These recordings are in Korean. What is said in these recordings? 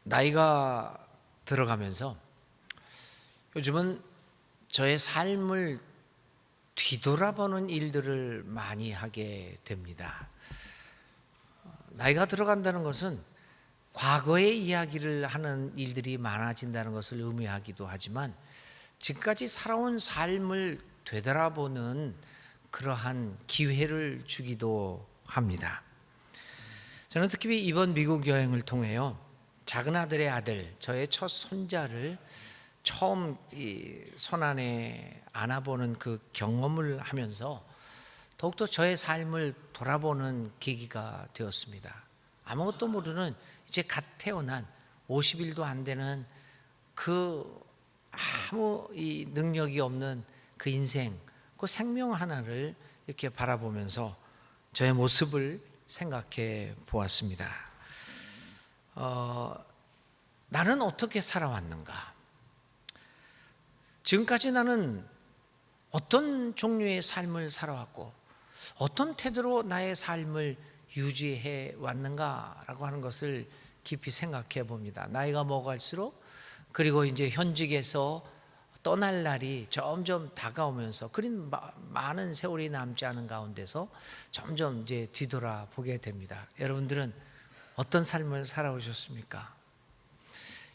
나이가 들어가면서 요즘은 저의 삶을 뒤돌아보는 일들을 많이 하게 됩니다. 나이가 들어간다는 것은 과거의 이야기를 하는 일들이 많아진다는 것을 의미하기도 하지만 지금까지 살아온 삶을 되돌아보는 그러한 기회를 주기도 합니다. 저는 특히 이번 미국 여행을 통해요, 작은 아들의 아들, 저의 첫 손자를 처음 이 손 안에 안아보는 그 경험을 하면서 더욱더 저의 삶을 돌아보는 계기가 되었습니다. 아무것도 모르는 이제 갓 태어난 50일도 안 되는 그 아무 이 능력이 없는 그 인생, 그 생명 하나를 이렇게 바라보면서 저의 모습을 생각해 보았습니다. 나는 어떻게 살아왔는가? 지금까지 나는 어떤 종류의 삶을 살아왔고 어떤 태도로 나의 삶을 유지해 왔는가라고 하는 것을 깊이 생각해 봅니다. 나이가 먹을수록, 그리고 이제 현직에서 떠날 날이 점점 다가오면서 그린 많은 세월이 남지 않은 가운데서 점점 이제 뒤돌아 보게 됩니다. 여러분들은 어떤 삶을 살아오셨습니까?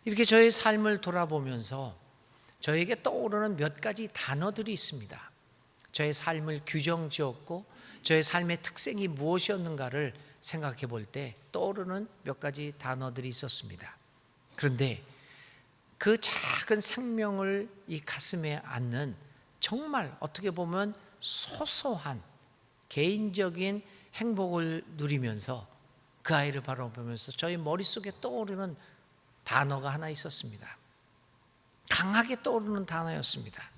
이렇게 저의 삶을 돌아보면서 저에게 떠오르는 몇 가지 단어들이 있습니다. 저의 삶을 규정지었고 저의 삶의 특색이 무엇이었는가를 생각해 볼 때 떠오르는 몇 가지 단어들이 있었습니다. 그런데 그 작은 생명을 이 가슴에 안는 정말 어떻게 보면 소소한 개인적인 행복을 누리면서 그 아이를 바라보면서 저희 머릿속에 떠오르는 단어가 하나 있었습니다. 강하게 떠오르는 단어였습니다.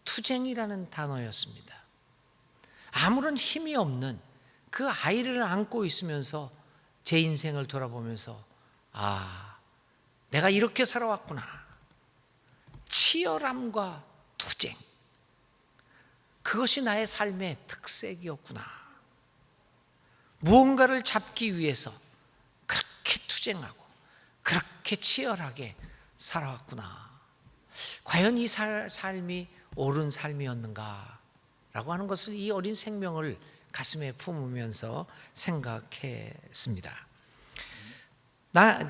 투쟁이라는 단어였습니다. 아무런 힘이 없는 그 아이를 안고 있으면서 제 인생을 돌아보면서 내가 이렇게 살아왔구나. 치열함과 투쟁, 그것이 나의 삶의 특색이었구나. 무언가를 잡기 위해서 그렇게 투쟁하고 그렇게 치열하게 살아왔구나. 과연 이 삶이 옳은 삶이었는가 라고 하는 것을 이 어린 생명을 가슴에 품으면서 생각했습니다.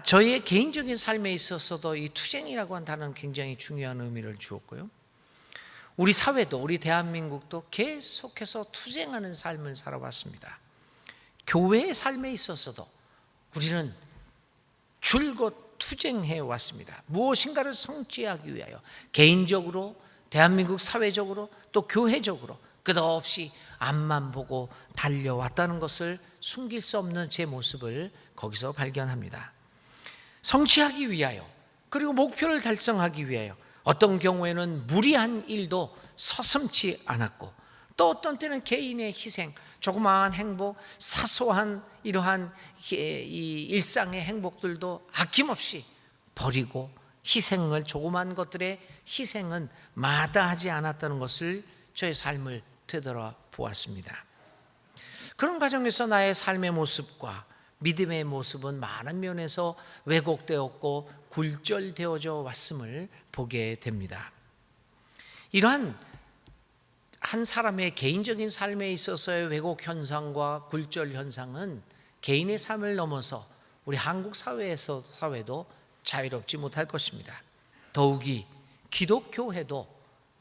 저의 개인적인 삶에 있어서도 이 투쟁이라고 하는 단어는 굉장히 중요한 의미를 주었고요, 우리 사회도, 우리 대한민국도 계속해서 투쟁하는 삶을 살아왔습니다. 교회의 삶에 있어서도 우리는 줄곧 투쟁해 왔습니다. 무엇인가를 성취하기 위하여 개인적으로, 대한민국 사회적으로, 또 교회적으로 끝없이 앞만 보고 달려왔다는 것을 숨길 수 없는 제 모습을 거기서 발견합니다. 성취하기 위하여, 그리고 목표를 달성하기 위하여 어떤 경우에는 무리한 일도 서슴지 않았고, 또 어떤 때는 개인의 희생, 조그마한 행복, 사소한 이러한 이 일상의 행복들도 아낌없이 버리고 희생을, 조그마한 것들의 희생은 마다하지 않았다는 것을 저의 삶을 되돌아 보았습니다. 그런 과정에서 나의 삶의 모습과 믿음의 모습은 많은 면에서 왜곡되었고 굴절되어져 왔음을 보게 됩니다. 이러한 한 사람의 개인적인 삶에 있어서의 왜곡 현상과 굴절 현상은 개인의 삶을 넘어서 우리 한국 사회도 자유롭지 못할 것입니다. 더욱이 기독교회도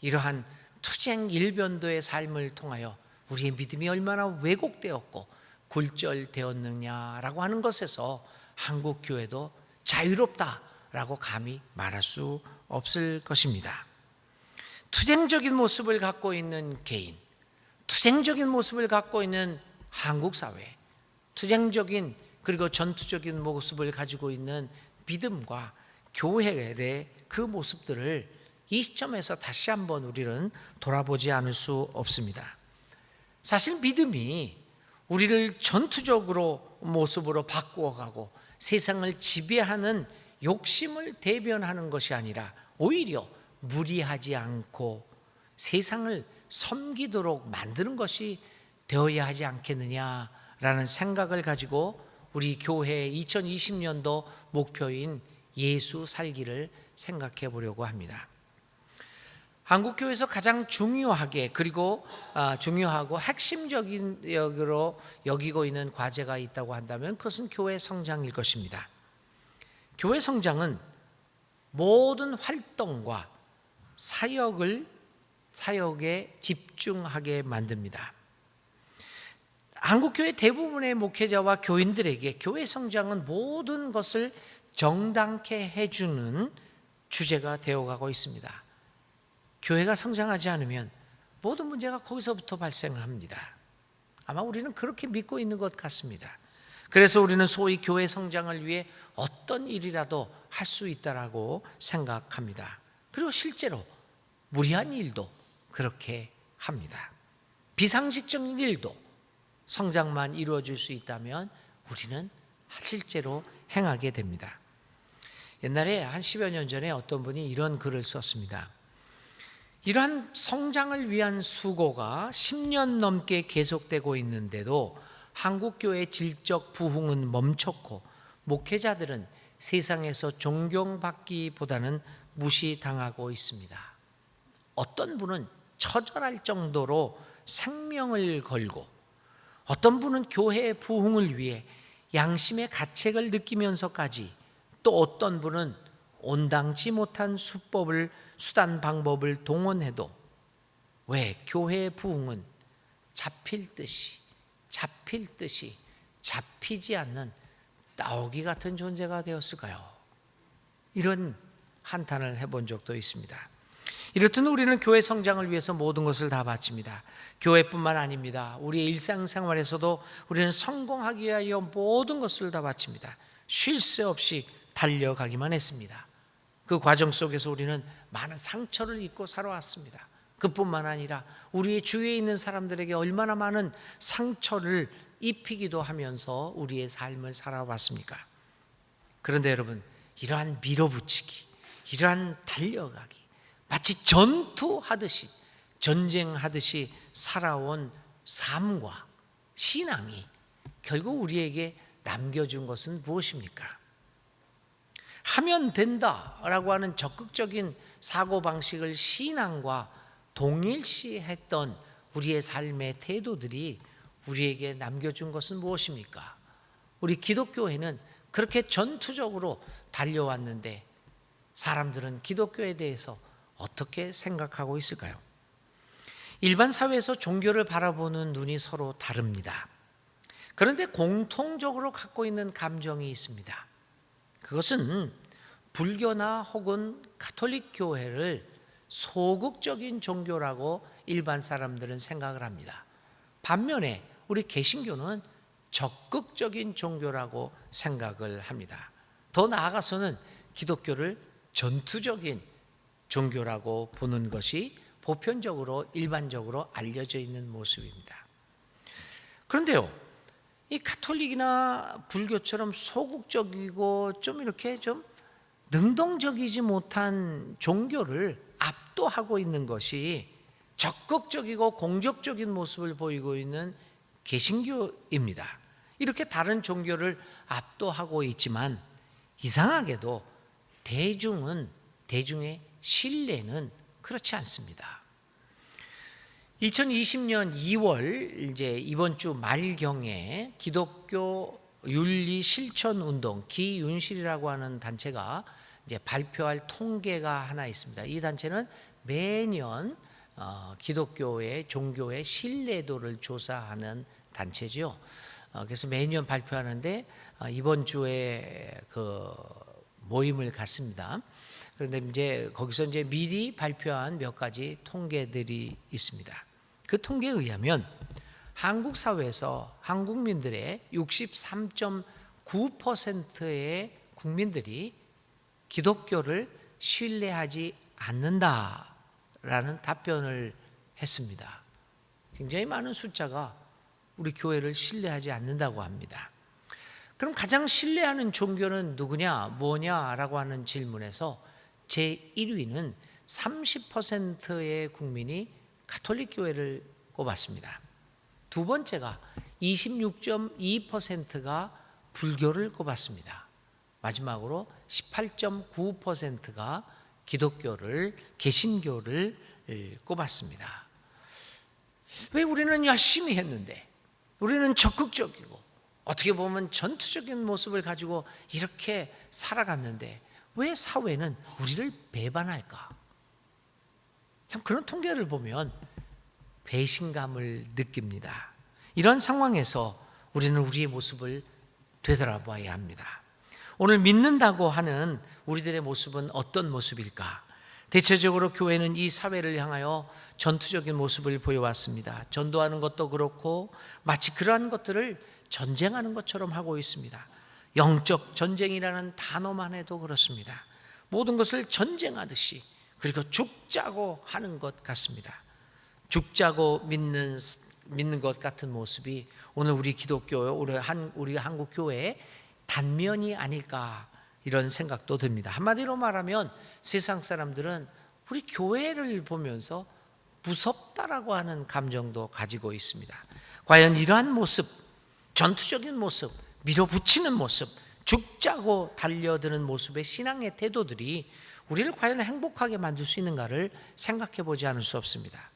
이러한 투쟁 일변도의 삶을 통하여 우리의 믿음이 얼마나 왜곡되었고 굴절되었느냐라고 하는 것에서 한국 교회도 자유롭다라고 감히 말할 수 없을 것입니다. 투쟁적인 모습을 갖고 있는 개인, 투쟁적인 모습을 갖고 있는 한국 사회, 투쟁적인 그리고 전투적인 모습을 가지고 있는 믿음과 교회의 그 모습들을 이 시점에서 다시 한번 우리는 돌아보지 않을 수 없습니다. 사실 믿음이 우리를 전투적으로 모습으로 바꾸어가고 세상을 지배하는 욕심을 대변하는 것이 아니라 오히려 무리하지 않고 세상을 섬기도록 만드는 것이 되어야 하지 않겠느냐라는 생각을 가지고 우리 교회 2020년도 목표인 예수 살기를 생각해 보려고 합니다. 한국교회에서 가장 중요하고 핵심적인 역으로 여기고 있는 과제가 있다고 한다면 그것은 교회 성장일 것입니다. 교회 성장은 모든 활동과 사역에 집중하게 만듭니다. 한국교회 대부분의 목회자와 교인들에게 교회 성장은 모든 것을 정당케 해주는 주제가 되어가고 있습니다. 교회가 성장하지 않으면 모든 문제가 거기서부터 발생을 합니다. 아마 우리는 그렇게 믿고 있는 것 같습니다. 그래서 우리는 소위 교회 성장을 위해 어떤 일이라도 할 수 있다라고 생각합니다. 그리고 실제로 무리한 일도 그렇게 합니다. 비상식적인 일도 성장만 이루어질 수 있다면 우리는 실제로 행하게 됩니다. 옛날에 한 10여 년 전에 어떤 분이 이런 글을 썼습니다. 이러한 성장을 위한 수고가 10년 넘게 계속되고 있는데도 한국교회의 질적 부흥은 멈췄고 목회자들은 세상에서 존경받기보다는 무시당하고 있습니다. 어떤 분은 처절할 정도로 생명을 걸고 어떤 분은 교회의 부흥을 위해 양심의 가책을 느끼면서까지 또 어떤 분은 온당치 못한 수단 방법을 동원해도 왜 교회의 부흥은 잡힐 듯이 잡히지 않는 따오기 같은 존재가 되었을까요? 이런 한탄을 해본 적도 있습니다. 이렇듯 우리는 교회 성장을 위해서 모든 것을 다 바칩니다. 교회뿐만 아닙니다. 우리의 일상생활에서도 우리는 성공하기 위하여 모든 것을 다 바칩니다. 쉴 새 없이 달려가기만 했습니다. 그 과정 속에서 우리는 많은 상처를 입고 살아왔습니다. 그뿐만 아니라 우리의 주위에 있는 사람들에게 얼마나 많은 상처를 입히기도 하면서 우리의 삶을 살아왔습니까? 그런데 여러분, 이러한 밀어붙이기, 이러한 달려가기, 마치 전쟁하듯이 살아온 삶과 신앙이 결국 우리에게 남겨준 것은 무엇입니까? 하면 된다라고 하는 적극적인 사고방식을 신앙과 동일시했던 우리의 삶의 태도들이 우리에게 남겨준 것은 무엇입니까? 우리 기독교회는 그렇게 전투적으로 달려왔는데 사람들은 기독교에 대해서 어떻게 생각하고 있을까요? 일반 사회에서 종교를 바라보는 눈이 서로 다릅니다. 그런데 공통적으로 갖고 있는 감정이 있습니다. 그것은 불교나 혹은 가톨릭 교회를 소극적인 종교라고 일반 사람들은 생각을 합니다. 반면에 우리 개신교는 적극적인 종교라고 생각을 합니다. 더 나아가서는 기독교를 전투적인 종교라고 보는 것이 보편적으로 일반적으로 알려져 있는 모습입니다. 그런데요, 이 가톨릭이나 불교처럼 소극적이고 좀 이렇게 좀 능동적이지 못한 종교를 압도하고 있는 것이 적극적이고 공격적인 모습을 보이고 있는 개신교입니다. 이렇게 다른 종교를 압도하고 있지만 이상하게도 대중의 신뢰는 그렇지 않습니다. 2020년 2월 이제 이번 주 말경에 기독교 윤리 실천 운동 기윤실이라고 하는 단체가 이제 발표할 통계가 하나 있습니다. 이 단체는 매년 기독교의 종교의 신뢰도를 조사하는 단체죠. 그래서 매년 발표하는데 이번 주에 그 모임을 갖습니다. 그런데 이제 거기서 이제 미리 발표한 몇 가지 통계들이 있습니다. 그 통계에 의하면 한국 사회에서 한국민들의 63.9%의 국민들이 기독교를 신뢰하지 않는다라는 답변을 했습니다. 굉장히 많은 숫자가 우리 교회를 신뢰하지 않는다고 합니다. 그럼 가장 신뢰하는 종교는 누구냐, 뭐냐라고 하는 질문에서 제1위는 30%의 국민이 가톨릭 교회를 꼽았습니다. 두 번째가 26.2%가 불교를 꼽았습니다. 마지막으로 18.9%가 기독교를, 개신교를 꼽았습니다. 왜 우리는 열심히 했는데, 우리는 적극적이고 어떻게 보면 전투적인 모습을 가지고 이렇게 살아갔는데 왜 사회는 우리를 배반할까? 참 그런 통계를 보면 배신감을 느낍니다. 이런 상황에서 우리는 우리의 모습을 되돌아봐야 합니다. 오늘 믿는다고 하는 우리들의 모습은 어떤 모습일까? 대체적으로 교회는 이 사회를 향하여 전투적인 모습을 보여왔습니다. 전도하는 것도 그렇고 마치 그러한 것들을 전쟁하는 것처럼 하고 있습니다. 영적 전쟁이라는 단어만 해도 그렇습니다. 모든 것을 전쟁하듯이, 그리고 죽자고 하는 것 같습니다. 죽자고 믿는 것 같은 모습이 오늘 우리 기독교, 우리 한국 교회의 단면이 아닐까, 이런 생각도 듭니다. 한마디로 말하면 세상 사람들은 우리 교회를 보면서 무섭다라고 하는 감정도 가지고 있습니다. 과연 이러한 모습, 전투적인 모습, 밀어붙이는 모습, 죽자고 달려드는 모습의 신앙의 태도들이 우리를 과연 행복하게 만들 수 있는가를 생각해 보지 않을 수 없습니다.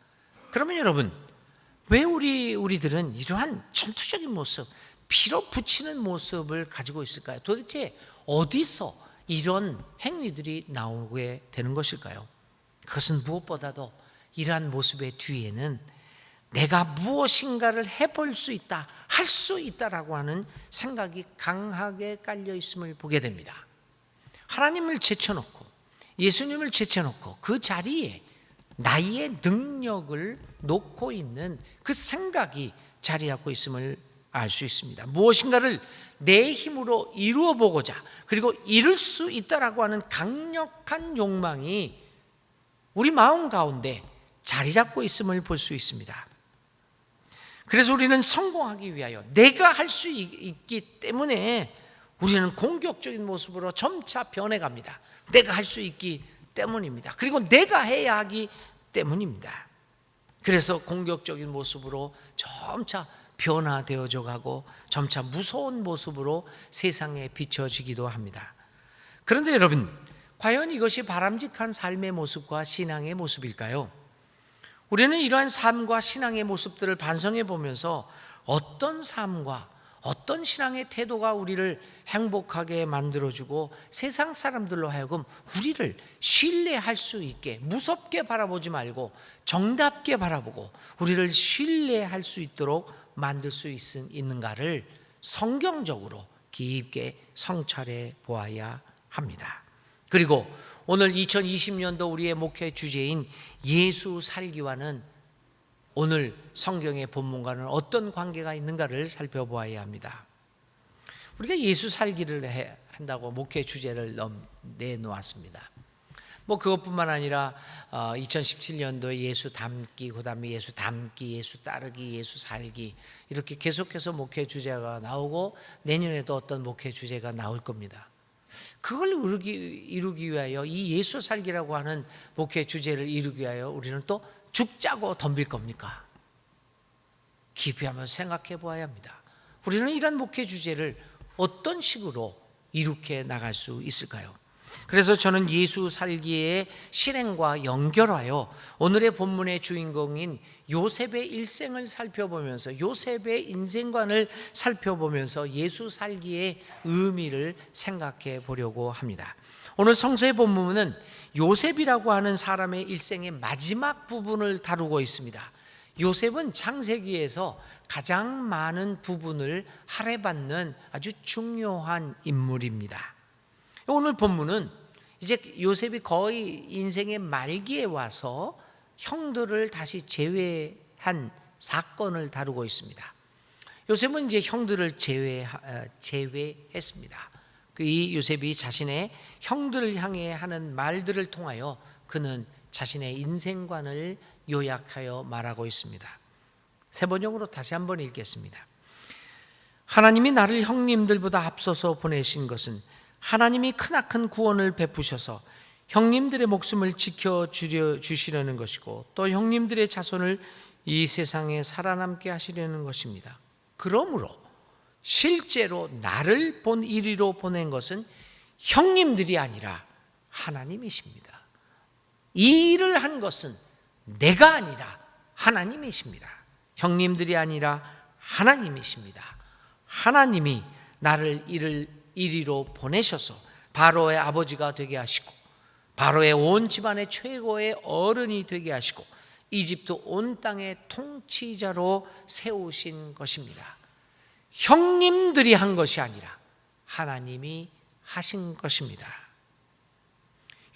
그러면 여러분, 왜 우리들은 이러한 전투적인 모습, 밀어붙이는 모습을 가지고 있을까요? 도대체 어디서 이런 행위들이 나오게 되는 것일까요? 그것은 무엇보다도 이러한 모습의 뒤에는 내가 무엇인가를 해볼 수 있다, 할 수 있다라고 하는 생각이 강하게 깔려 있음을 보게 됩니다. 하나님을 제쳐놓고, 예수님을 제쳐놓고 그 자리에 나의 능력을 놓고 있는 그 생각이 자리하고 있음을 알 수 있습니다. 무엇인가를 내 힘으로 이루어 보고자, 그리고 이룰 수 있다라고 하는 강력한 욕망이 우리 마음 가운데 자리 잡고 있음을 볼 수 있습니다. 그래서 우리는 성공하기 위하여 내가 할 수 있기 때문에 우리는 공격적인 모습으로 점차 변해갑니다. 내가 할 수 있기 때문입니다. 그리고 내가 해야 하기 때문입니다. 그래서 공격적인 모습으로 점차 변화되어져 가고 점차 무서운 모습으로 세상에 비춰지기도 합니다. 그런데 여러분, 과연 이것이 바람직한 삶의 모습과 신앙의 모습일까요? 우리는 이러한 삶과 신앙의 모습들을 반성해 보면서 어떤 삶과 어떤 신앙의 태도가 우리를 행복하게 만들어주고 세상 사람들로 하여금 우리를 신뢰할 수 있게, 무섭게 바라보지 말고 정답게 바라보고 우리를 신뢰할 수 있도록 만들 수 있는가를 성경적으로 깊게 성찰해 보아야 합니다. 그리고 오늘 2020년도 우리의 목회 주제인 예수 살기와는 오늘 성경의 본문과는 어떤 관계가 있는가를 살펴보아야 합니다. 우리가 예수 살기를 한다고 목회 주제를 내놓았습니다. 그것뿐만 아니라 2017년도에 예수 닮기, 그 다음에 예수 닮기, 예수 따르기, 예수 살기, 이렇게 계속해서 목회 주제가 나오고 내년에도 어떤 목회 주제가 나올 겁니다. 그걸 이루기 위하여, 이 예수 살기라고 하는 목회 주제를 이루기 위하여 우리는 또 죽자고 덤빌 겁니까? 깊이 한번 생각해 보아야 합니다. 우리는 이런 목회 주제를 어떤 식으로 이룩해 나갈 수 있을까요? 그래서 저는 예수 살기의 실행과 연결하여 오늘의 본문의 주인공인 요셉의 일생을 살펴보면서, 요셉의 인생관을 살펴보면서 예수 살기의 의미를 생각해 보려고 합니다. 오늘 성서의 본문은 요셉이라고 하는 사람의 일생의 마지막 부분을 다루고 있습니다. 요셉은 창세기에서 가장 많은 부분을 할애받는 아주 중요한 인물입니다. 오늘 본문은 이제 요셉이 거의 인생의 말기에 와서 형들을 다시 제외한 사건을 다루고 있습니다. 요셉은 이제 형들을 제외했습니다. 이 요셉이 자신의 형들을 향해 하는 말들을 통하여 그는 자신의 인생관을 요약하여 말하고 있습니다. 세 번역으로 다시 한번 읽겠습니다. 하나님이 나를 형님들보다 앞서서 보내신 것은 하나님이 크나큰 구원을 베푸셔서 형님들의 목숨을 지켜주시려는 것이고 또 형님들의 자손을 이 세상에 살아남게 하시려는 것입니다. 그러므로 실제로 나를 이리로 보낸 것은 형님들이 아니라 하나님이십니다. 이 일을 한 것은 내가 아니라 하나님이십니다. 형님들이 아니라 하나님이십니다. 하나님이 나를 이리로 보내셔서 바로의 아버지가 되게 하시고 바로의 온 집안의 최고의 어른이 되게 하시고 이집트 온 땅의 통치자로 세우신 것입니다. 형님들이 한 것이 아니라 하나님이 하신 것입니다.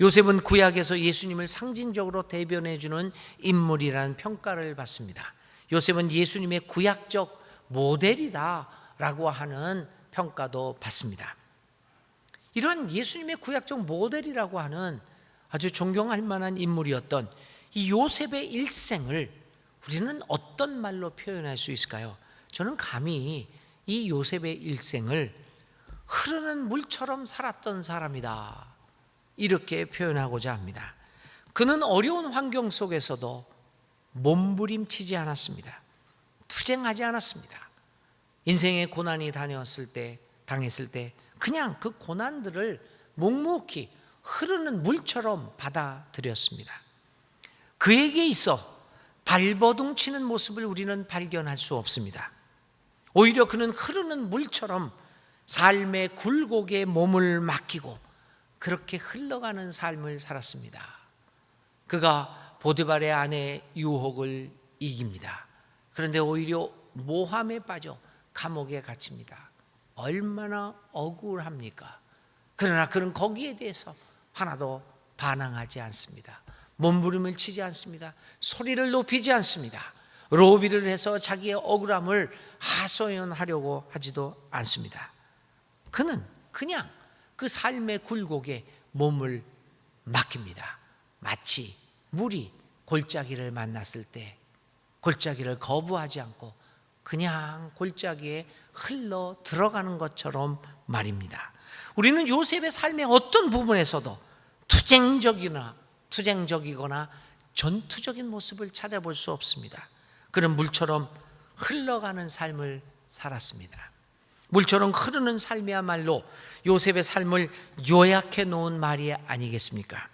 요셉은 구약에서 예수님을 상징적으로 대변해 주는 인물이라는 평가를 받습니다. 요셉은 예수님의 구약적 모델이다라고 하는 평가도 받습니다. 이러한 예수님의 구약적 모델이라고 하는 아주 존경할 만한 인물이었던 이 요셉의 일생을 우리는 어떤 말로 표현할 수 있을까요? 저는 감히 이 요셉의 일생을 흐르는 물처럼 살았던 사람이다, 이렇게 표현하고자 합니다. 그는 어려운 환경 속에서도 몸부림치지 않았습니다. 투쟁하지 않았습니다. 인생의 고난이 당했을 때 그냥 그 고난들을 묵묵히 흐르는 물처럼 받아들였습니다. 그에게 있어 발버둥 치는 모습을 우리는 발견할 수 없습니다. 오히려 그는 흐르는 물처럼 삶의 굴곡에 몸을 맡기고 그렇게 흘러가는 삶을 살았습니다. 그가 보디발의 아내의 유혹을 이깁니다. 그런데 오히려 모함에 빠져 감옥에 갇힙니다. 얼마나 억울합니까? 그러나 그는 거기에 대해서 하나도 반항하지 않습니다. 몸부림을 치지 않습니다. 소리를 높이지 않습니다. 로비를 해서 자기의 억울함을 하소연하려고 하지도 않습니다. 그는 그냥 그 삶의 굴곡에 몸을 맡깁니다. 마치 물이 골짜기를 만났을 때 골짜기를 거부하지 않고 그냥 골짜기에 흘러 들어가는 것처럼 말입니다. 우리는 요셉의 삶의 어떤 부분에서도 투쟁적이거나 전투적인 모습을 찾아볼 수 없습니다. 그는 물처럼 흘러가는 삶을 살았습니다. 물처럼 흐르는 삶이야말로 요셉의 삶을 요약해 놓은 말이 아니겠습니까?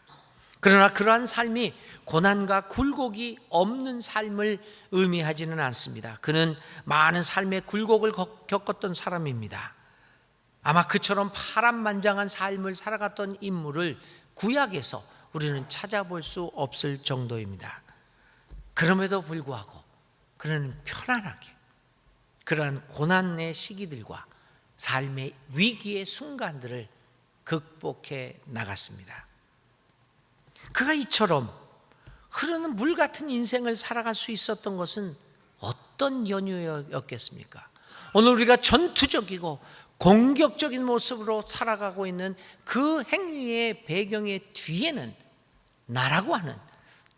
그러나 그러한 삶이 고난과 굴곡이 없는 삶을 의미하지는 않습니다. 그는 많은 삶의 굴곡을 겪었던 사람입니다. 아마 그처럼 파란만장한 삶을 살아갔던 인물을 구약에서 우리는 찾아볼 수 없을 정도입니다. 그럼에도 불구하고 그는 편안하게 그러한 고난의 시기들과 삶의 위기의 순간들을 극복해 나갔습니다. 그가 이처럼 흐르는 물 같은 인생을 살아갈 수 있었던 것은 어떤 연유였겠습니까? 오늘 우리가 전투적이고 공격적인 모습으로 살아가고 있는 그 행위의 배경의 뒤에는 나라고 하는,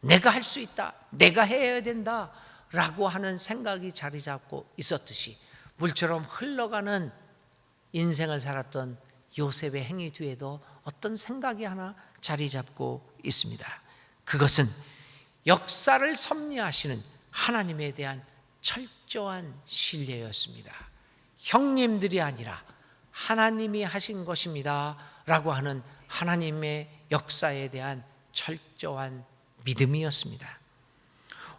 내가 할 수 있다, 내가 해야 된다 라고 하는 생각이 자리 잡고 있었듯이 물처럼 흘러가는 인생을 살았던 요셉의 행위 뒤에도 어떤 생각이 하나 자리 잡고 있습니다. 그것은 역사를 섭리하시는 하나님에 대한 철저한 신뢰였습니다. 형님들이 아니라 하나님이 하신 것입니다 라고 하는 하나님의 역사에 대한 철저한 믿음이었습니다.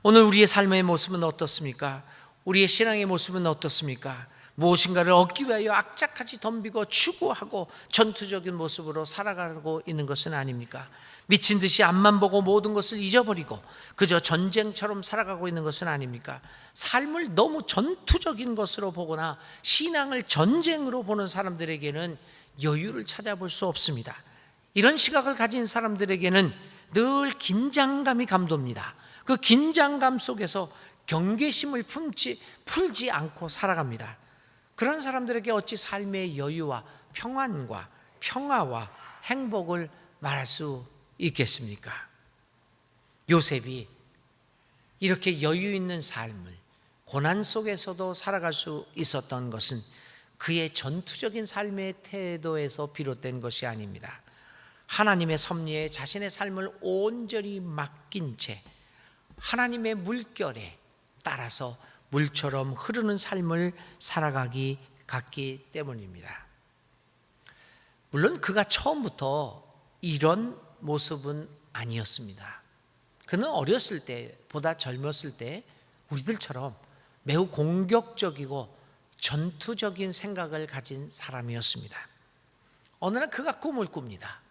오늘 우리의 삶의 모습은 어떻습니까? 우리의 신앙의 모습은 어떻습니까? 무엇인가를 얻기 위하여 악착같이 덤비고 추구하고 전투적인 모습으로 살아가고 있는 것은 아닙니까? 미친 듯이 앞만 보고 모든 것을 잊어버리고 그저 전쟁처럼 살아가고 있는 것은 아닙니까? 삶을 너무 전투적인 것으로 보거나 신앙을 전쟁으로 보는 사람들에게는 여유를 찾아볼 수 없습니다. 이런 시각을 가진 사람들에게는 늘 긴장감이 감돕니다. 그 긴장감 속에서 경계심을 풀지 않고 살아갑니다. 그런 사람들에게 어찌 삶의 여유와 평안과 평화와 행복을 말할 수 있겠습니까? 요셉이 이렇게 여유 있는 삶을 고난 속에서도 살아갈 수 있었던 것은 그의 전투적인 삶의 태도에서 비롯된 것이 아닙니다. 하나님의 섭리에 자신의 삶을 온전히 맡긴 채 하나님의 물결에 따라서 물처럼 흐르는 삶을 살아가기 같기 때문입니다. 물론 그가 처음부터 이런 모습은 아니었습니다. 그는 어렸을 때, 보다 젊었을 때 우리들처럼 매우 공격적이고 전투적인 생각을 가진 사람이었습니다. 어느 날 그가 꿈을 꿉니다.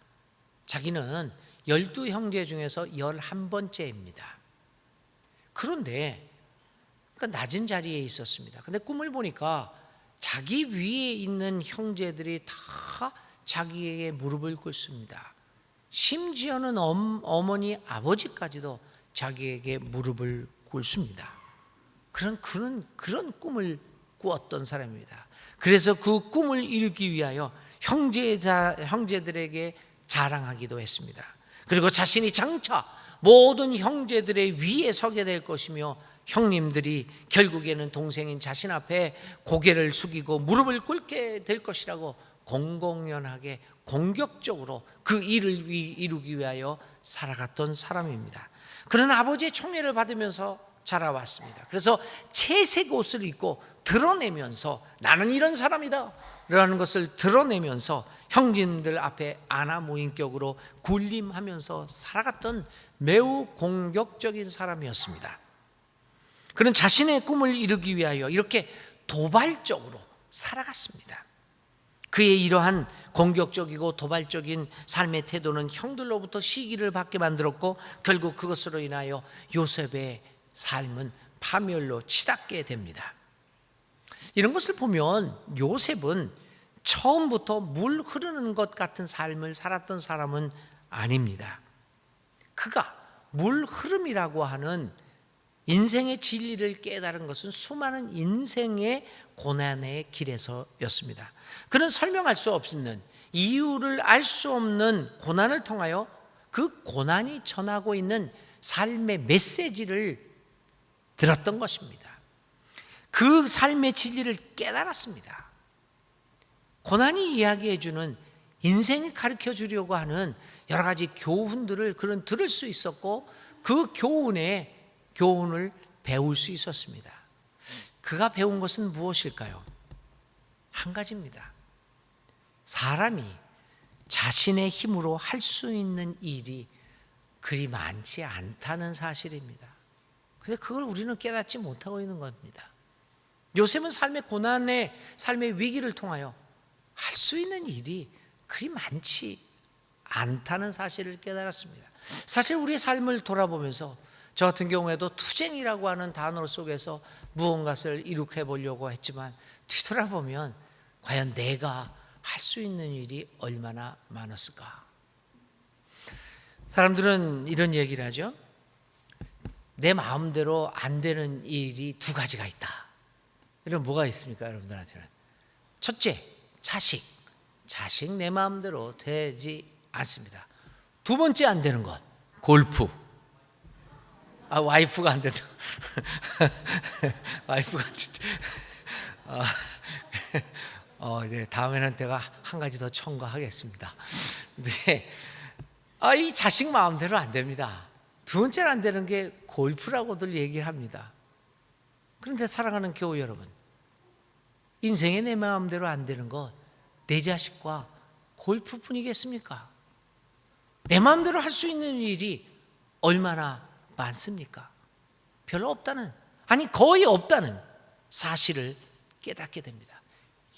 자기는 12형제 중에서 11번째입니다. 그런데 낮은 자리에 있었습니다. 근데 꿈을 보니까 자기 위에 있는 형제들이 다 자기에게 무릎을 꿇습니다. 심지어는 어머니, 아버지까지도 자기에게 무릎을 꿇습니다. 그런 꿈을 꾸었던 사람입니다. 그래서 그 꿈을 이루기 위하여 형제들에게 자랑하기도 했습니다. 그리고 자신이 장차 모든 형제들의 위에 서게 될 것이며 형님들이 결국에는 동생인 자신 앞에 고개를 숙이고 무릎을 꿇게 될 것이라고 공공연하게 공격적으로 그 일을 이루기 위하여 살아갔던 사람입니다. 그는 아버지의 총애를 받으면서 자라왔습니다. 그래서 채색 옷을 입고 드러내면서 나는 이런 사람이다 라는 것을 드러내면서 형제들 앞에 아나무인격으로 군림하면서 살아갔던 매우 공격적인 사람이었습니다. 그는 자신의 꿈을 이루기 위하여 이렇게 도발적으로 살아갔습니다. 그의 이러한 공격적이고 도발적인 삶의 태도는 형들로부터 시기를 받게 만들었고 결국 그것으로 인하여 요셉의 삶은 파멸로 치닫게 됩니다. 이런 것을 보면 요셉은 처음부터 물 흐르는 것 같은 삶을 살았던 사람은 아닙니다. 그가 물 흐름이라고 하는 인생의 진리를 깨달은 것은 수많은 인생의 고난의 길에서였습니다. 그는 설명할 수 없는, 이유를 알 수 없는 고난을 통하여 그 고난이 전하고 있는 삶의 메시지를 들었던 것입니다. 그 삶의 진리를 깨달았습니다. 고난이 이야기해주는, 인생이 가르쳐 주려고 하는 여러 가지 교훈들을 그는 들을 수 있었고 그 교훈을 배울 수 있었습니다. 그가 배운 것은 무엇일까요? 한 가지입니다. 사람이 자신의 힘으로 할 수 있는 일이 그리 많지 않다는 사실입니다. 그런데 그걸 우리는 깨닫지 못하고 있는 겁니다. 요셉은 삶의 고난의 삶의 위기를 통하여 할 수 있는 일이 그리 많지 않다는 사실을 깨달았습니다. 사실 우리의 삶을 돌아보면서 저 같은 경우에도 투쟁이라고 하는 단어 속에서 무언가를 이룩해 보려고 했지만 뒤돌아보면 과연 내가 할 수 있는 일이 얼마나 많았을까? 사람들은 이런 얘기를 하죠. 내 마음대로 안 되는 일이 두 가지가 있다. 이런 뭐가 있습니까, 여러분들한테는? 첫째, 자식 내 마음대로 되지 않습니다. 두 번째 안 되는 것, 골프. 와이프가 안 된다. 와이프가 안 된다. 네, 다음에는 제가 한 가지 더 첨가하겠습니다. 네, 이 자식 마음대로 안 됩니다. 두 번째는 안 되는 게 골프라고들 얘기를 합니다. 그런데 사랑하는 교우 여러분, 인생에 내 마음대로 안 되는 것, 내 자식과 골프뿐이겠습니까? 내 마음대로 할 수 있는 일이 얼마나 많습니까? 별로 없다는, 거의 없다는 사실을 깨닫게 됩니다.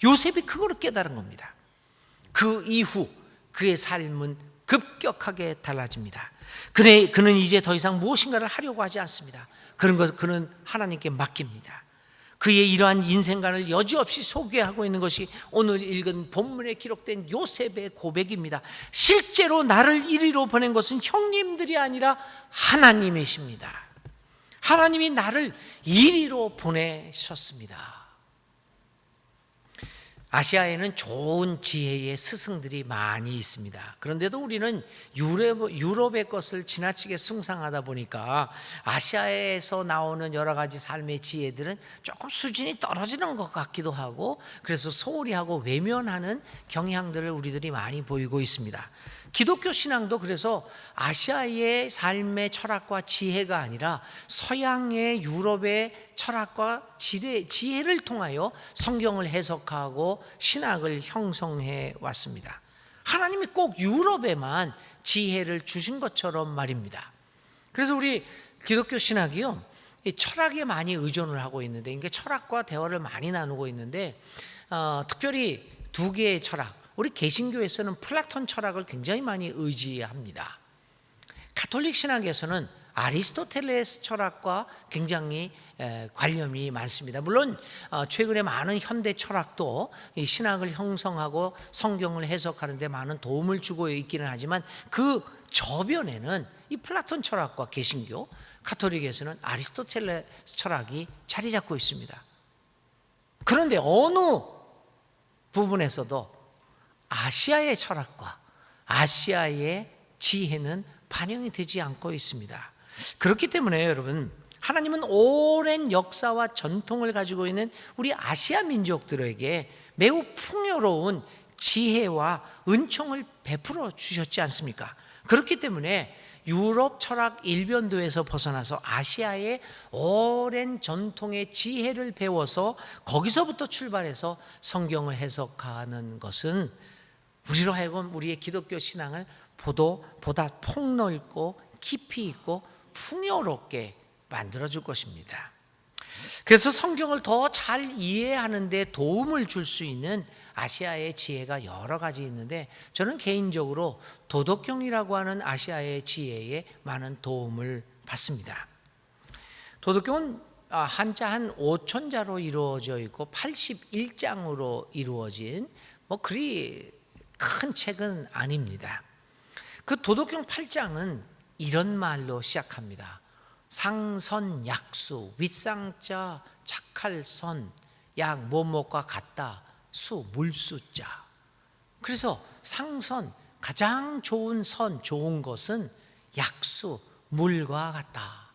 요셉이 그거를 깨달은 겁니다. 그 이후 그의 삶은 급격하게 달라집니다. 그는 이제 더 이상 무엇인가를 하려고 하지 않습니다. 그는 하나님께 맡깁니다. 그의 이러한 인생관을 여지없이 소개하고 있는 것이 오늘 읽은 본문에 기록된 요셉의 고백입니다. 실제로 나를 이리로 보낸 것은 형님들이 아니라 하나님이십니다. 하나님이 나를 이리로 보내셨습니다. 아시아에는 좋은 지혜의 스승들이 많이 있습니다. 그런데도 우리는 유럽의 것을 지나치게 숭상하다 보니까 아시아에서 나오는 여러 가지 삶의 지혜들은 조금 수준이 떨어지는 것 같기도 하고, 그래서 소홀히 하고 외면하는 경향들을 우리들이 많이 보이고 있습니다. 기독교 신앙도 그래서 아시아의 삶의 철학과 지혜가 아니라 서양의 유럽의 철학과 지혜를 통하여 성경을 해석하고 신학을 형성해 왔습니다. 하나님이 꼭 유럽에만 지혜를 주신 것처럼 말입니다. 그래서 우리 기독교 신학이요, 이 철학에 많이 의존을 하고 있는데, 이게 철학과 대화를 많이 나누고 있는데, 특별히 두 개의 철학, 우리 개신교에서는 플라톤 철학을 굉장히 많이 의지합니다. 가톨릭 신학에서는 아리스토텔레스 철학과 굉장히 관련이 많습니다. 물론 최근에 많은 현대 철학도 이 신학을 형성하고 성경을 해석하는 데 많은 도움을 주고 있기는 하지만, 그 저변에는 이 플라톤 철학과 개신교, 가톨릭에서는 아리스토텔레스 철학이 자리 잡고 있습니다. 그런데 어느 부분에서도 아시아의 철학과 아시아의 지혜는 반영이 되지 않고 있습니다. 그렇기 때문에 여러분, 하나님은 오랜 역사와 전통을 가지고 있는 우리 아시아 민족들에게 매우 풍요로운 지혜와 은총을 베풀어 주셨지 않습니까? 그렇기 때문에 유럽 철학 일변도에서 벗어나서 아시아의 오랜 전통의 지혜를 배워서 거기서부터 출발해서 성경을 해석하는 것은 우리로 하여금 우리의 기독교 신앙을 보다 폭넓고 깊이 있고 풍요롭게 만들어줄 것입니다. 그래서 성경을 더 잘 이해하는 데 도움을 줄 수 있는 아시아의 지혜가 여러 가지 있는데, 저는 개인적으로 도덕경이라고 하는 아시아의 지혜에 많은 도움을 받습니다. 도덕경은 한자 한 5,000자로 이루어져 있고 81장으로 이루어진 그리 큰 책은 아닙니다. 그 도덕경 8장은 이런 말로 시작합니다. 상선 약수, 윗상자 착할선, 약 뭐뭐과 같다, 수 물수자. 그래서 상선, 가장 좋은 선, 좋은 것은 약수, 물과 같다.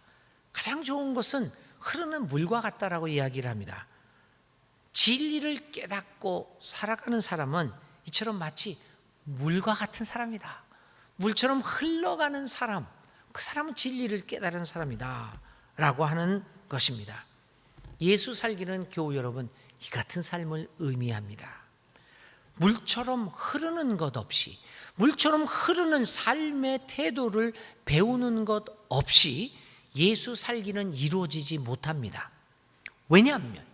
가장 좋은 것은 흐르는 물과 같다라고 이야기를 합니다. 진리를 깨닫고 살아가는 사람은 이처럼 마치 물과 같은 사람이다. 물처럼 흘러가는 사람, 그 사람은 진리를 깨달은 사람이다 라고 하는 것입니다. 예수 살기는 교우 여러분, 이 같은 삶을 의미합니다. 물처럼 흐르는 것 없이, 물처럼 흐르는 삶의 태도를 배우는 것 없이 예수 살기는 이루어지지 못합니다. 왜냐하면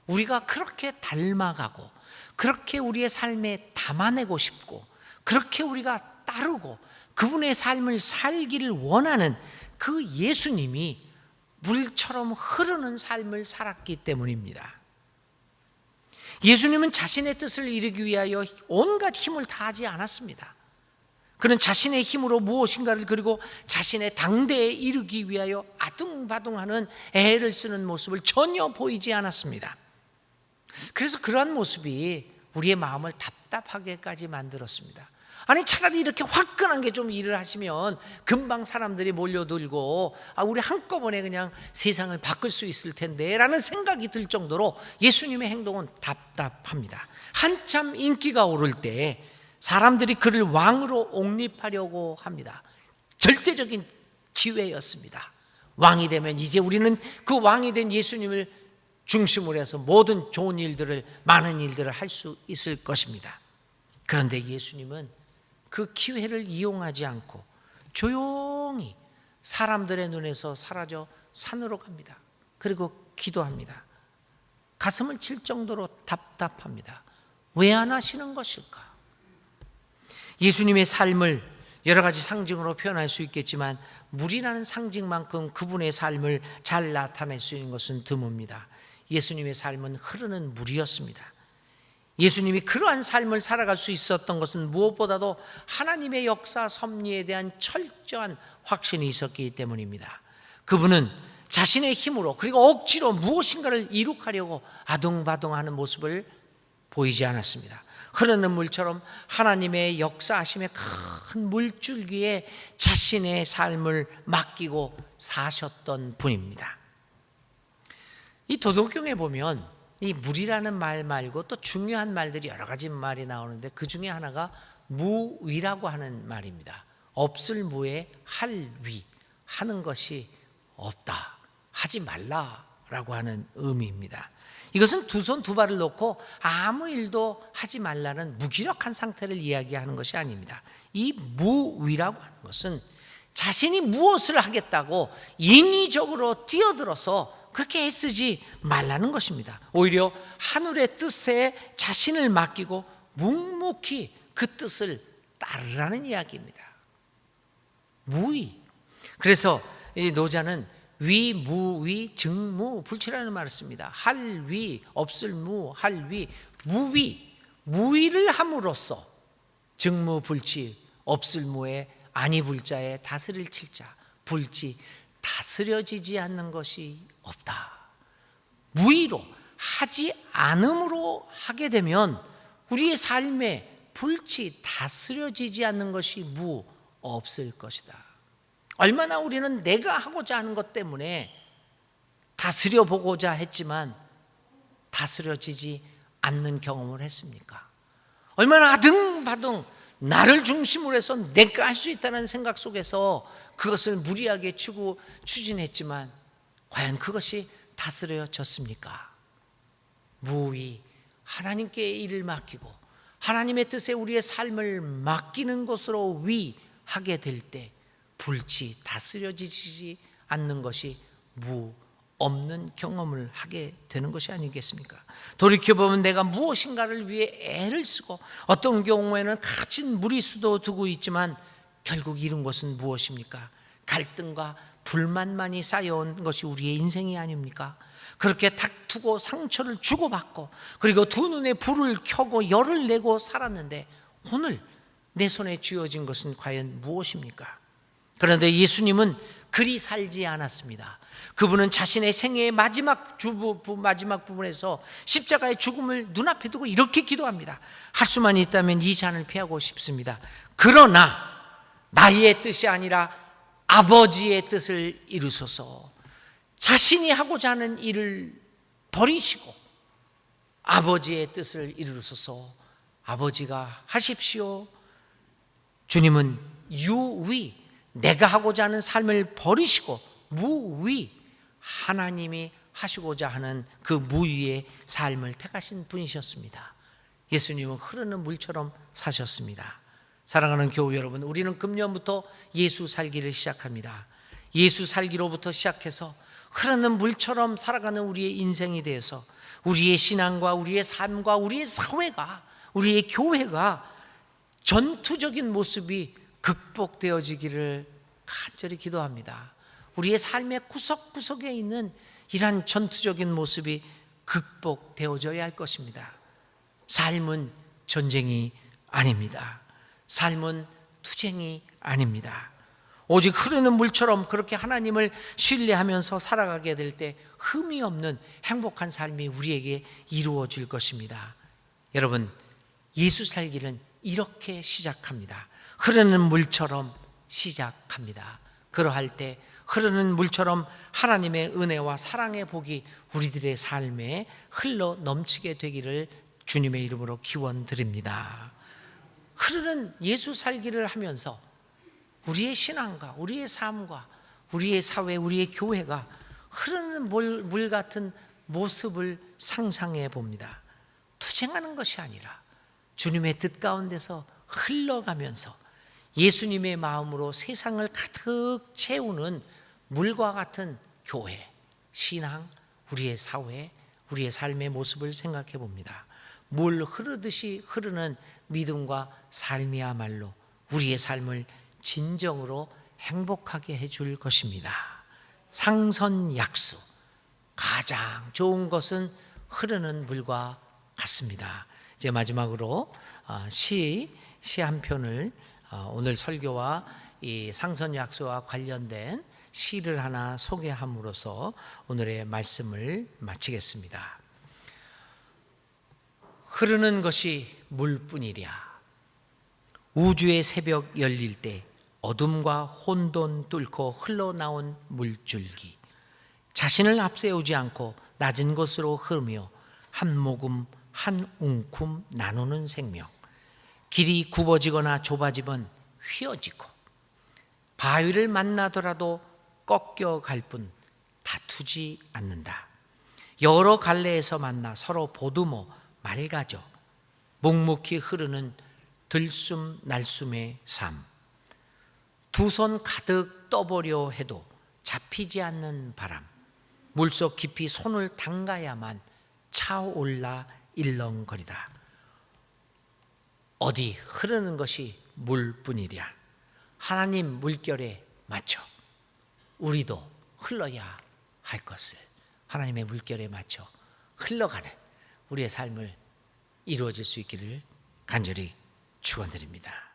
우리가 그렇게 닮아가고, 그렇게 우리의 삶에 담아내고 싶고, 그렇게 우리가 따르고 그분의 삶을 살기를 원하는 그 예수님이 물처럼 흐르는 삶을 살았기 때문입니다. 예수님은 자신의 뜻을 이루기 위하여 온갖 힘을 다하지 않았습니다. 그는 자신의 힘으로 무엇인가를, 그리고 자신의 당대에 이르기 위하여 아둥바둥하는 애를 쓰는 모습을 전혀 보이지 않았습니다. 그래서 그러한 모습이 우리의 마음을 답답하게까지 만들었습니다. 아니, 차라리 이렇게 화끈한 게 좀 일을 하시면 금방 사람들이 몰려들고 우리 한꺼번에 그냥 세상을 바꿀 수 있을 텐데 라는 생각이 들 정도로 예수님의 행동은 답답합니다. 한참 인기가 오를 때 사람들이 그를 왕으로 옹립하려고 합니다. 절대적인 기회였습니다. 왕이 되면 이제 우리는 그 왕이 된 예수님을 중심으로 해서 모든 좋은 일들을, 많은 일들을 할 수 있을 것입니다. 그런데 예수님은 그 기회를 이용하지 않고 조용히 사람들의 눈에서 사라져 산으로 갑니다. 그리고 기도합니다. 가슴을 칠 정도로 답답합니다. 왜 안 하시는 것일까? 예수님의 삶을 여러 가지 상징으로 표현할 수 있겠지만 물이라는 상징만큼 그분의 삶을 잘 나타낼 수 있는 것은 드뭅니다. 예수님의 삶은 흐르는 물이었습니다. 예수님이 그러한 삶을 살아갈 수 있었던 것은 무엇보다도 하나님의 역사 섭리에 대한 철저한 확신이 있었기 때문입니다. 그분은 자신의 힘으로, 그리고 억지로 무엇인가를 이룩하려고 아둥바둥하는 모습을 보이지 않았습니다. 흐르는 물처럼 하나님의 역사하심의 큰 물줄기에 자신의 삶을 맡기고 사셨던 분입니다. 이 도덕경에 보면 이 물이라는 말 말고 또 중요한 말들이 여러 가지 말이 나오는데 그 중에 하나가 무위라고 하는 말입니다. 없을 무에 할 위, 하는 것이 없다, 하지 말라라고 하는 의미입니다. 이것은 두 손 두 발을 놓고 아무 일도 하지 말라는 무기력한 상태를 이야기하는 것이 아닙니다. 이 무위라고 하는 것은 자신이 무엇을 하겠다고 인위적으로 뛰어들어서 그렇게 애쓰지 말라는 것입니다. 오히려 하늘의 뜻에 자신을 맡기고 묵묵히 그 뜻을 따르라는 이야기입니다. 무위. 그래서 이 노자는 위, 무위, 증무, 불치라는 말을 씁니다. 할 위, 없을 무, 할 위, 무위. 무위를 함으로써 증무, 불치, 없을 무에 아니 불자에 다스릴 칠자, 불치, 다스려지지 않는 것이 없다. 무위로 하지 않음으로 하게 되면 우리의 삶에 불치, 다스려지지 않는 것이 없을 것이다. 얼마나 우리는 내가 하고자 하는 것 때문에 다스려 보고자 했지만 다스려지지 않는 경험을 했습니까? 얼마나 아등바등 나를 중심으로 해서 내가 할 수 있다는 생각 속에서 그것을 무리하게 추진했지만 과연 그것이 다스려졌습니까? 무위, 하나님께 일을 맡기고 하나님의 뜻에 우리의 삶을 맡기는 것으로 위하게 될 때 불치, 다스려지지 않는 것이 없는 경험을 하게 되는 것이 아니겠습니까? 돌이켜보면 내가 무엇인가를 위해 애를 쓰고 어떤 경우에는 가진 무리수도 두고 있지만 결국 이룬 것은 무엇입니까? 갈등과 불만만이 쌓여온 것이 우리의 인생이 아닙니까? 그렇게 다투고 상처를 주고받고 그리고 두 눈에 불을 켜고 열을 내고 살았는데 오늘 내 손에 쥐어진 것은 과연 무엇입니까? 그런데 예수님은 그리 살지 않았습니다. 그분은 자신의 생애의 마지막 부분에서 십자가의 죽음을 눈앞에 두고 이렇게 기도합니다. 할 수만 있다면 이 잔을 피하고 싶습니다. 그러나 나의 뜻이 아니라 아버지의 뜻을 이루소서. 자신이 하고자 하는 일을 버리시고 아버지의 뜻을 이루소서. 아버지가 하십시오. 주님은 유위, 내가 하고자 하는 삶을 버리시고 무위, 하나님이 하시고자 하는 그 무위의 삶을 택하신 분이셨습니다. 예수님은 흐르는 물처럼 사셨습니다. 사랑하는 교우 여러분, 우리는 금년부터 예수 살기를 시작합니다. 예수 살기로부터 시작해서 흐르는 물처럼 살아가는 우리의 인생이 되어서 우리의 신앙과 우리의 삶과 우리의 사회가, 우리의 교회가 전투적인 모습이 극복되어지기를 간절히 기도합니다. 우리의 삶의 구석구석에 있는 이러한 전투적인 모습이 극복되어져야 할 것입니다. 삶은 전쟁이 아닙니다. 삶은 투쟁이 아닙니다. 오직 흐르는 물처럼 그렇게 하나님을 신뢰하면서 살아가게 될 때 흠이 없는 행복한 삶이 우리에게 이루어질 것입니다. 여러분, 예수 살기는 이렇게 시작합니다. 흐르는 물처럼 시작합니다. 그러할 때 흐르는 물처럼 하나님의 은혜와 사랑의 복이 우리들의 삶에 흘러 넘치게 되기를 주님의 이름으로 기원드립니다. 흐르는 예수 살기를 하면서 우리의 신앙과 우리의 삶과 우리의 사회, 우리의 교회가 흐르는 물 같은 모습을 상상해 봅니다. 투쟁하는 것이 아니라 주님의 뜻 가운데서 흘러가면서 예수님의 마음으로 세상을 가득 채우는 물과 같은 교회, 신앙, 우리의 사회, 우리의 삶의 모습을 생각해 봅니다. 물 흐르듯이 흐르는 믿음과 삶이야말로 우리의 삶을 진정으로 행복하게 해줄 것입니다. 상선약수, 가장 좋은 것은 흐르는 물과 같습니다. 이제 마지막으로 시 한 편을 오늘 설교와 이 상선약수와 관련된 시를 하나 소개함으로써 오늘의 말씀을 마치겠습니다. 흐르는 것이 물뿐이랴. 우주의 새벽 열릴 때 어둠과 혼돈 뚫고 흘러나온 물줄기, 자신을 앞세우지 않고 낮은 곳으로 흐르며 한 모금 한 웅큼 나누는 생명. 길이 굽어지거나 좁아지면 휘어지고 바위를 만나더라도 꺾여갈 뿐 다투지 않는다. 여러 갈래에서 만나 서로 보듬어 맑아져 묵묵히 흐르는 들숨 날숨의 삶. 두 손 가득 떠보려 해도 잡히지 않는 바람. 물속 깊이 손을 담가야만 차올라 일렁거리다. 어디 흐르는 것이 물뿐이랴. 하나님 물결에 맞춰 우리도 흘러야 할 것을, 하나님의 물결에 맞춰 흘러가는 우리의 삶을 이루어질 수 있기를 간절히 축원드립니다.